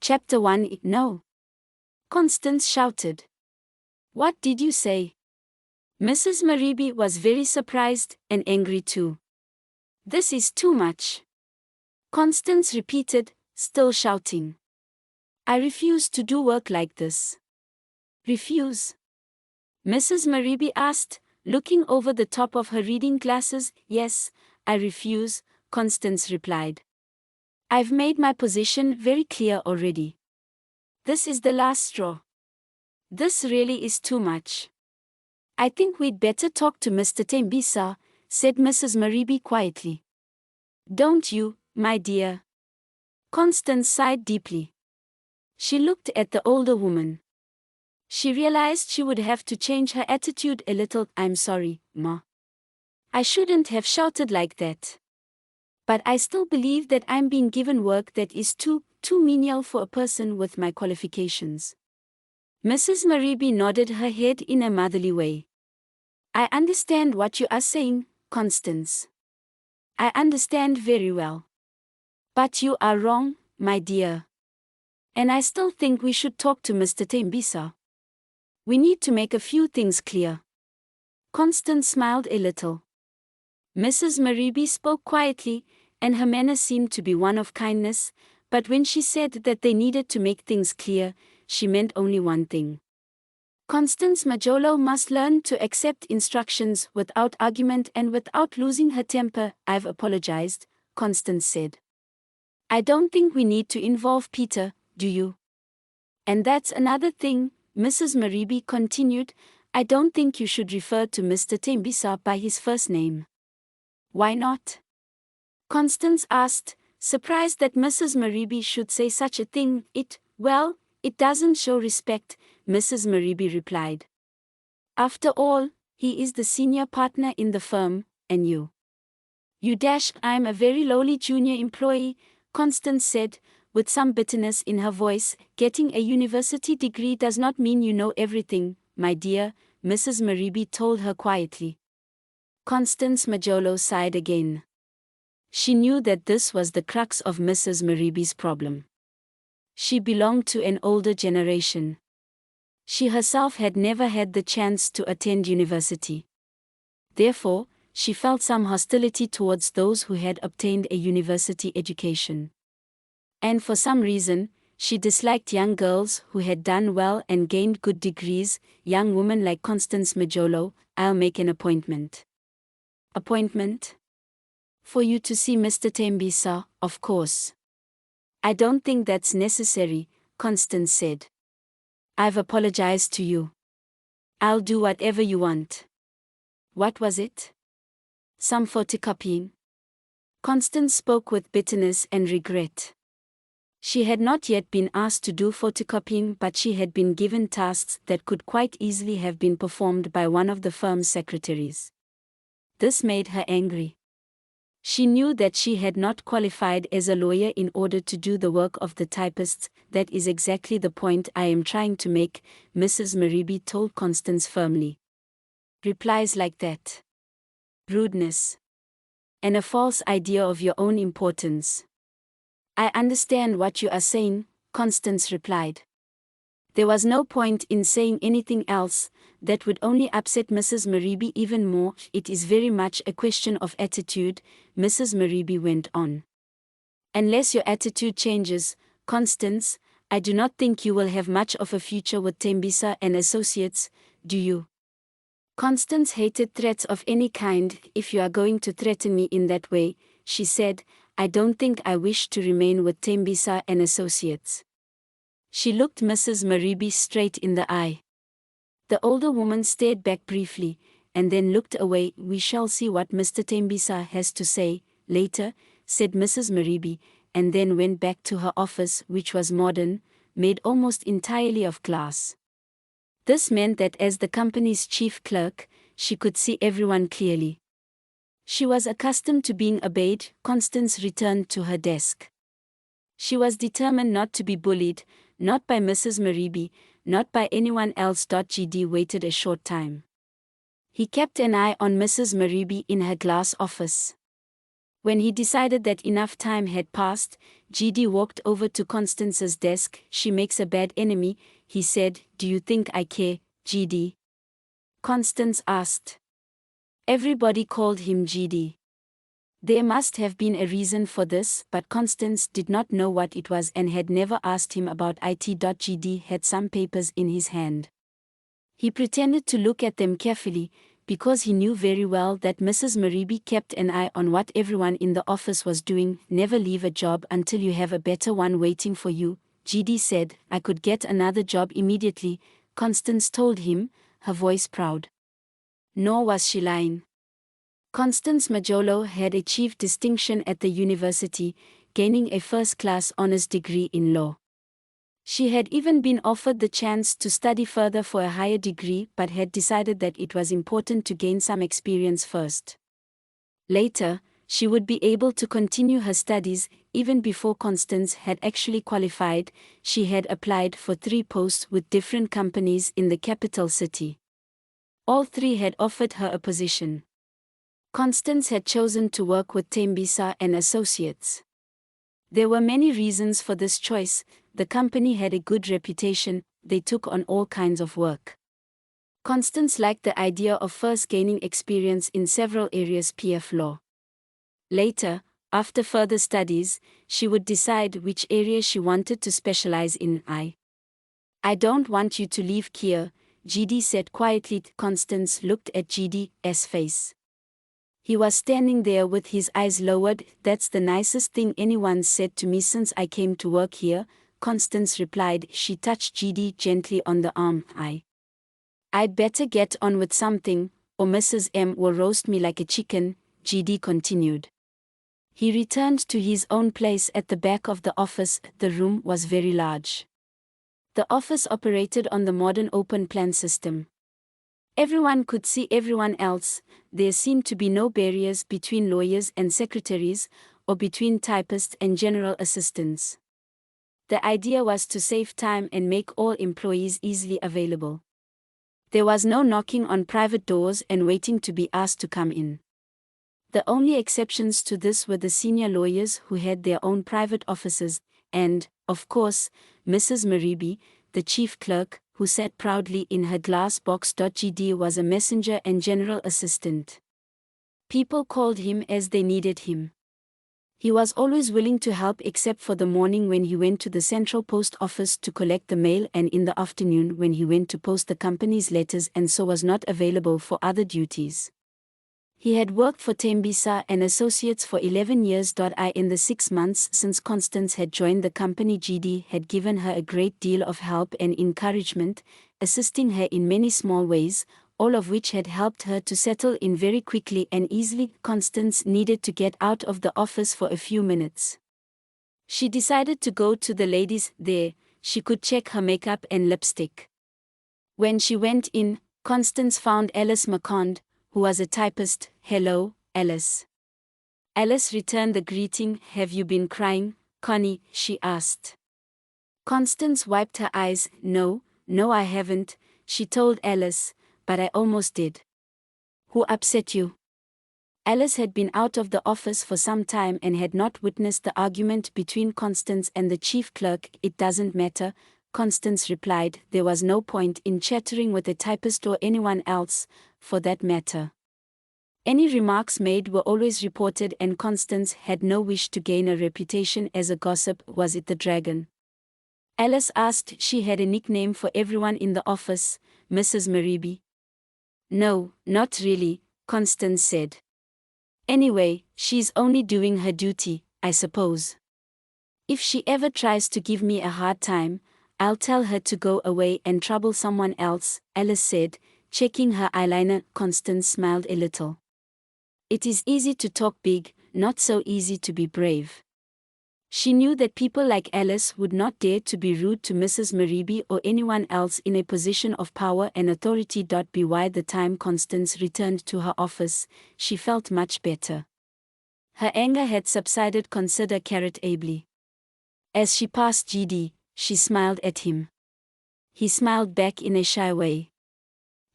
Chapter 1. No. Constance shouted. What did you say? Mrs. Mariby was very surprised and angry too. This is too much. Constance repeated, still shouting. I refuse to do work like this. Refuse? Mrs. Mariby asked, looking over the top of her reading glasses. Yes, I refuse, Constance replied. I've made my position very clear already. This is the last straw. This really is too much. I think we'd better talk to Mr. Tembisa, said Mrs. Mariby quietly. Don't you, my dear? Constance sighed deeply. She looked at the older woman. She realized she would have to change her attitude a little. I'm sorry, Ma. I shouldn't have shouted like that. But I still believe that I'm being given work that is too menial for a person with my qualifications. Mrs. Mariby nodded her head in a motherly way. I understand what you are saying, Constance. I understand very well. But you are wrong, my dear. And I still think we should talk to Mr. Tembisa. We need to make a few things clear. Constance smiled a little. Mrs. Mariby spoke quietly, and her manner seemed to be one of kindness, but when she said that they needed to make things clear, she meant only one thing. Constance Majolo must learn to accept instructions without argument and without losing her temper. I've apologized, Constance said. I don't think we need to involve Peter, do you? And that's another thing, Mrs. Mariby continued, I don't think you should refer to Mr. Tembisa by his first name. Why not? Constance asked, surprised that Mrs. Mariby should say such a thing. It doesn't show respect, Mrs. Mariby replied. After all, he is the senior partner in the firm, and you. I'm a very lowly junior employee, Constance said, with some bitterness in her voice. Getting a university degree does not mean you know everything, my dear, Mrs. Mariby told her quietly. Constance Majolo sighed again. She knew that this was the crux of Mrs. Mariby's problem. She belonged to an older generation. She herself had never had the chance to attend university. Therefore, she felt some hostility towards those who had obtained a university education. And for some reason, she disliked young girls who had done well and gained good degrees. Young women like Constance Majolo. I'll make an appointment. Appointment? For you to see Mr. Tembisa, of course. I don't think that's necessary, Constance said. I've apologized to you. I'll do whatever you want. What was it? Some photocopying? Constance spoke with bitterness and regret. She had not yet been asked to do photocopying, but she had been given tasks that could quite easily have been performed by one of the firm's secretaries. This made her angry. She knew that she had not qualified as a lawyer in order to do the work of the typists. That is exactly the point I am trying to make, Mrs. Mariby told Constance firmly. Replies like that. Rudeness. And a false idea of your own importance. I understand what you are saying, Constance replied. There was no point in saying anything else. That would only upset Mrs. Mariby even more. It is very much a question of attitude, Mrs. Mariby went on. Unless your attitude changes, Constance, I do not think you will have much of a future with Tembisa and Associates, do you? Constance hated threats of any kind. If you are going to threaten me in that way, she said, I don't think I wish to remain with Tembisa and Associates. She looked Mrs. Mariby straight in the eye. The older woman stared back briefly, and then looked away. We shall see what Mr. Tembisa has to say later, said Mrs. Mariby, and then went back to her office, which was modern, made almost entirely of glass. This meant that as the company's chief clerk, she could see everyone clearly. She was accustomed to being obeyed. Constance returned to her desk. She was determined not to be bullied, not by Mrs. Mariby, not by anyone else. GD waited a short time. He kept an eye on Mrs. Mariby in her glass office. When he decided that enough time had passed, GD walked over to Constance's desk. "She makes a bad enemy," he said. "Do you think I care, GD?" Constance asked. Everybody called him GD. There must have been a reason for this, but Constance did not know what it was and had never asked him about it. GD had some papers in his hand. He pretended to look at them carefully, because he knew very well that Mrs. Maribi kept an eye on what everyone in the office was doing. "Never leave a job until you have a better one waiting for you," GD said. "I could get another job immediately," Constance told him, her voice proud. Nor was she lying. Constance Majolo had achieved distinction at the university, gaining a first-class honors degree in law. She had even been offered the chance to study further for a higher degree, but had decided that it was important to gain some experience first. Later, she would be able to continue her studies. Even before Constance had actually qualified, she had applied for 3 posts with different companies in the capital city. All 3 had offered her a position. Constance had chosen to work with Tembisa and Associates. There were many reasons for this choice. The company had a good reputation, they took on all kinds of work. Constance liked the idea of first gaining experience in several areas PF law. Later, after further studies, she would decide which area she wanted to specialize in. I don't want you to leave here," GD said quietly. Constance looked at GD's face. He was standing there with his eyes lowered. "That's the nicest thing anyone's said to me since I came to work here," Constance replied. She touched GD gently on the arm. I'd better get on with something, or Mrs. M will roast me like a chicken," GD continued. He returned to his own place at the back of the office. The room was very large. The office operated on the modern open plan system. Everyone could see everyone else. There seemed to be no barriers between lawyers and secretaries, or between typists and general assistants. The idea was to save time and make all employees easily available. There was no knocking on private doors and waiting to be asked to come in. The only exceptions to this were the senior lawyers who had their own private offices, and, of course, Mrs. Maribi, the chief clerk, who sat proudly in her glass box. GD was a messenger and general assistant. People called him as they needed him. He was always willing to help except for the morning when he went to the central post office to collect the mail, and in the afternoon when he went to post the company's letters, and so was not available for other duties. He had worked for Tembisa and Associates for 11 years. In the 6 months since Constance had joined the company, GD had given her a great deal of help and encouragement, assisting her in many small ways, all of which had helped her to settle in very quickly and easily. Constance needed to get out of the office for a few minutes. She decided to go to the ladies. There, she could check her makeup and lipstick. When she went in, Constance found Alice McCond, who was a typist. "Hello, Alice." Alice returned the greeting. "Have you been crying, Connie?" she asked. Constance wiped her eyes. No, I haven't," she told Alice, "but I almost did." "Who upset you?" Alice had been out of the office for some time and had not witnessed the argument between Constance and the chief clerk. "It doesn't matter," Constance replied. There was no point in chattering with a typist or anyone else, for that matter. Any remarks made were always reported, and Constance had no wish to gain a reputation as a gossip. "Was it the dragon?" Alice asked. She had a nickname for everyone in the office, Mrs. Maribi. "No, not really," Constance said. "Anyway, she's only doing her duty, I suppose. If she ever tries to give me a hard time, I'll tell her to go away and trouble someone else," Alice said, checking her eyeliner. Constance smiled a little. It is easy to talk big, not so easy to be brave. She knew that people like Alice would not dare to be rude to Mrs. Maribi or anyone else in a position of power and authority. By the time Constance returned to her office, she felt much better. Her anger had subsided. Consider Carrot ably. As she passed GD, she smiled at him. He smiled back in a shy way.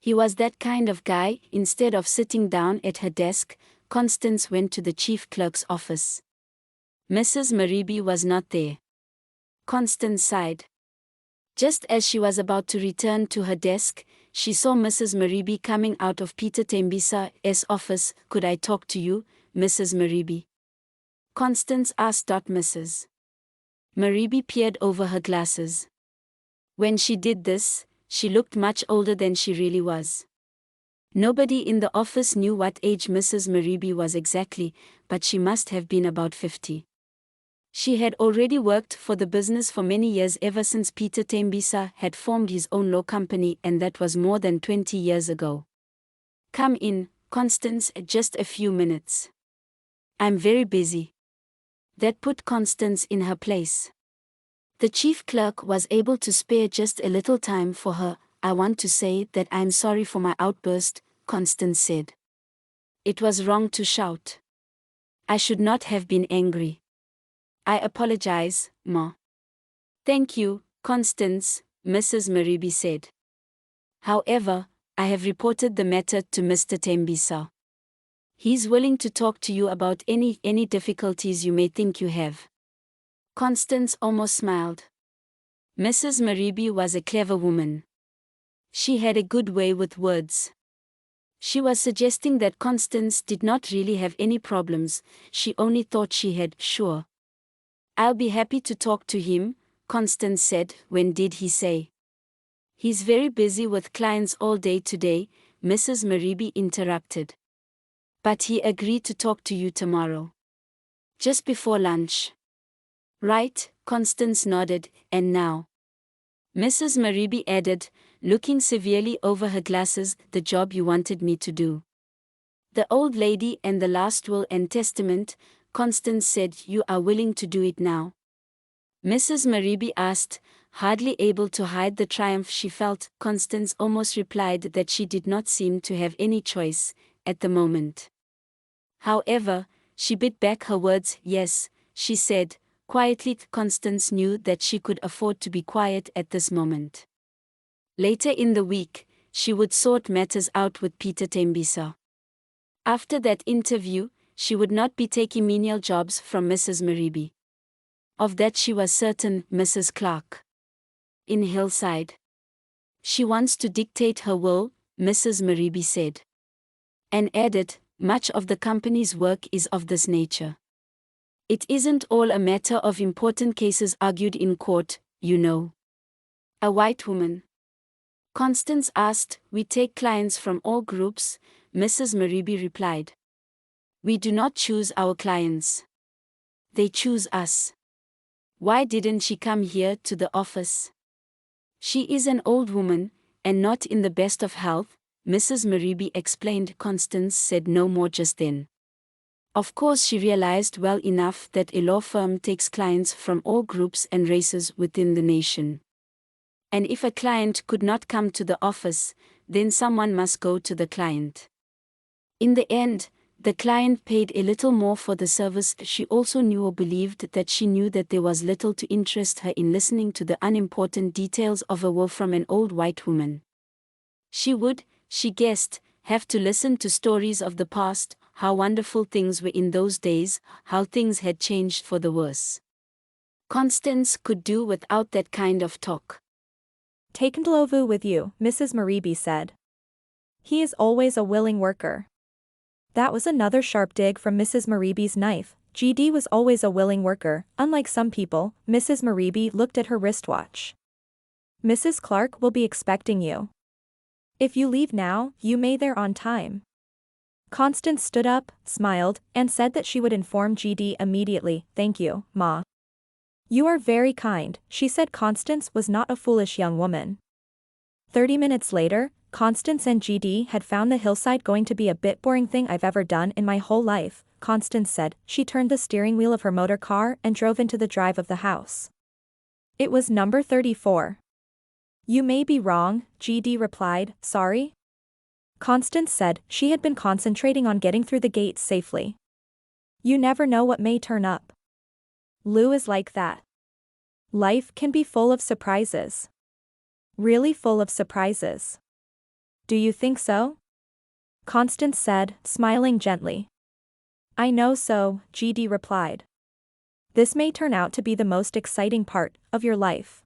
He was that kind of guy. Instead of sitting down at her desk, Constance went to the chief clerk's office. Mrs. Mariby was not there. Constance sighed. Just as she was about to return to her desk, she saw Mrs. Mariby coming out of Peter Tembisa's office. "Could I talk to you, Mrs. Mariby?" Constance asked. Mrs. Mariby peered over her glasses. When she did this, she looked much older than she really was. Nobody in the office knew what age Mrs. Mariby was exactly, but she must have been about 50. She had already worked for the business for many years, ever since Peter Tembisa had formed his own law company, and that was more than 20 years ago. "Come in, Constance, just a few minutes." "I'm very busy." That put Constance in her place. The chief clerk was able to spare just a little time for her. "I want to say that I'm sorry for my outburst," Constance said. "It was wrong to shout. I should not have been angry. I apologize, Ma." "Thank you, Constance," Mrs. Mariby said. "However, I have reported the matter to Mr. Tembisa. He's willing to talk to you about any difficulties you may think you have." Constance almost smiled. Mrs. Mariby was a clever woman. She had a good way with words. She was suggesting that Constance did not really have any problems, she only thought she had. "Sure. I'll be happy to talk to him," Constance said. "When did he say?" "He's very busy with clients all day today," Mrs. Mariby interrupted. "But he agreed to talk to you tomorrow. Just before lunch." "Right," Constance nodded. "And now," Mrs. Mariby added, looking severely over her glasses, "the job you wanted me to do." "The old lady and the last will and testament," Constance said. "You are willing to do it now?" Mrs. Mariby asked, hardly able to hide the triumph she felt. Constance almost replied that she did not seem to have any choice at the moment. However, she bit back her words. "Yes," she said quietly. Constance knew that she could afford to be quiet at this moment. Later in the week, she would sort matters out with Peter Tembisa. After that interview, she would not be taking menial jobs from Mrs. Mariby. Of that she was certain. Mrs. Clark in Hillside. "She wants to dictate her will," Mrs. Mariby said. And added, "Much of the company's work is of this nature. It isn't all a matter of important cases argued in court, you know." "A white woman?" Constance asked. "We take clients from all groups," Mrs. Mariby replied. "We do not choose our clients. They choose us." "Why didn't she come here to the office?" "She is an old woman, and not in the best of health," Mrs. Mariby explained. Constance said no more just then. Of course, she realized well enough that a law firm takes clients from all groups and races within the nation. And if a client could not come to the office, then someone must go to the client. In the end, the client paid a little more for the service. She also knew or believed that she knew that there was little to interest her in listening to the unimportant details of a will from an old white woman. She would, she guessed, have to listen to stories of the past, how wonderful things were in those days, how things had changed for the worse. Constance could do without that kind of talk. "Take Ndlovu with you," Mrs. Mariby said. "He is always a willing worker." That was another sharp dig from Mrs. Mariby's knife. GD was always a willing worker, unlike some people. Mrs. Mariby looked at her wristwatch. "Mrs. Clark will be expecting you. If you leave now, you may there on time." Constance stood up, smiled, and said that she would inform GD immediately. "Thank you, Ma. You are very kind," she said. Constance was not a foolish young woman. 30 minutes later, Constance and GD had found the hillside going to be a bit boring thing I've ever done in my whole life, Constance said. She turned the steering wheel of her motor car and drove into the drive of the house. It was number 34. "You may be wrong," GD replied. "Sorry?" Constance said she had been concentrating on getting through the gates safely. "You never know what may turn up. Lou is like that. Life can be full of surprises. Really full of surprises." "Do you think so?" Constance said, smiling gently. I know so, GD replied. This may turn out to be the most exciting part of your life.